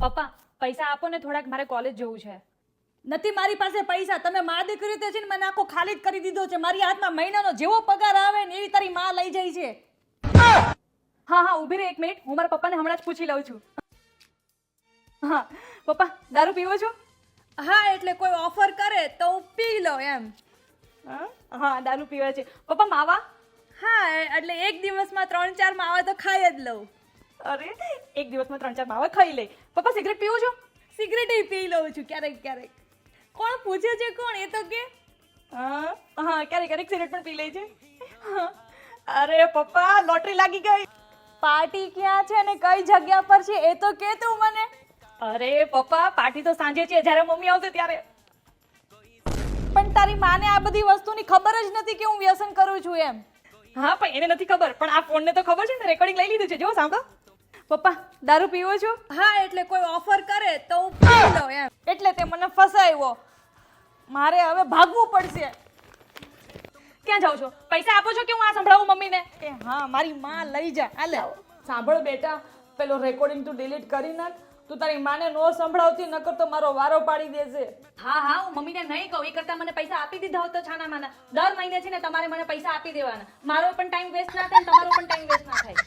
પપ્પા પૈસા આપો ને થોડાક, મારે કોલેજ જવું છે. નથી મારી પાસે પૈસા. તમે માં દીકરી તે છે ને મને આખો ખાલી જ કરી દીધો છે. મારી હાથમાં મહિનાનો જેવો પગાર આવે ને એવી તારી માં લઈ જાય છે. હા ઊભી રહે 1 મિનિટ, હું મારા પપ્પાને હમણાં જ પૂછી લઉં છું. હા પપ્પા, દારૂ પીવો છો? હા એટલે કોઈ ઓફર કરે તો હું પી લઉં એમ. હા દારૂ પીવે છે. પપ્પા માવા? હા એટલે એક દિવસમાં 3-4 માવા તો ખાઈ જ લઉં. અરે એક દિવસમાં 3-4 માવા ખાઈ લે. પપ્પા સિગરેટ પીવો છો? સિગરેટ પી લઉં છું ક્યારેક ક્યારેક. કોણ પૂછે છે કોણ એ તો કે? હા ક્યારેક ક્યારેક સિગરેટ પણ પી લે છે. અરે પપ્પા લોટરી લાગી ગઈ. પાર્ટી ક્યાં છે ને કઈ જગ્યા પર છે એ તો કે તું મને. અરે પપ્પા પાર્ટી તો સાંજે છે, જ્યારે મમ્મી આવશે ત્યારે. પણ તારી માને આ બધી વસ્તુની ખબર જ નથી કે હું વ્યસન કરું છું એમ. હા પણ એને નથી ખબર, પણ આ ફોનને તો ખબર છે ને, રેકોર્ડિંગ લઈ લીધું છે. જો સાંભળો. પપ્પા દારૂ પીવો છો? હા એટલે કોઈ ઓફર કરે તો હું પી લઉં એમ. એટલે તે મને ફસાવ્યો. મારે હવે ભાગવું પડશે. ક્યાં જાઓ છો? પૈસા આપો છો કે હું આ સંભળાવું મમ્મીને? એ હા મારી માં લઈ જા. આલે સાંભળ બેટા, પેલો રેકોર્ડિંગ તું ડિલીટ કરી નાખ. તું તારી માને નો સંભળાવતી, નકર તો મારો વારો પાડી દેશે. હા હું મમ્મીને નહીં કહું. એ કરતા મને પૈસા આપી દીધા હોત તો છાના માના. દર મહિને છે ને તમારે મને પૈસા આપી દેવાના. મારો પણ ટાઈમ વેસ્ટ ના થાય ને તમારો પણ ટાઈમ વેસ્ટ ના થાય.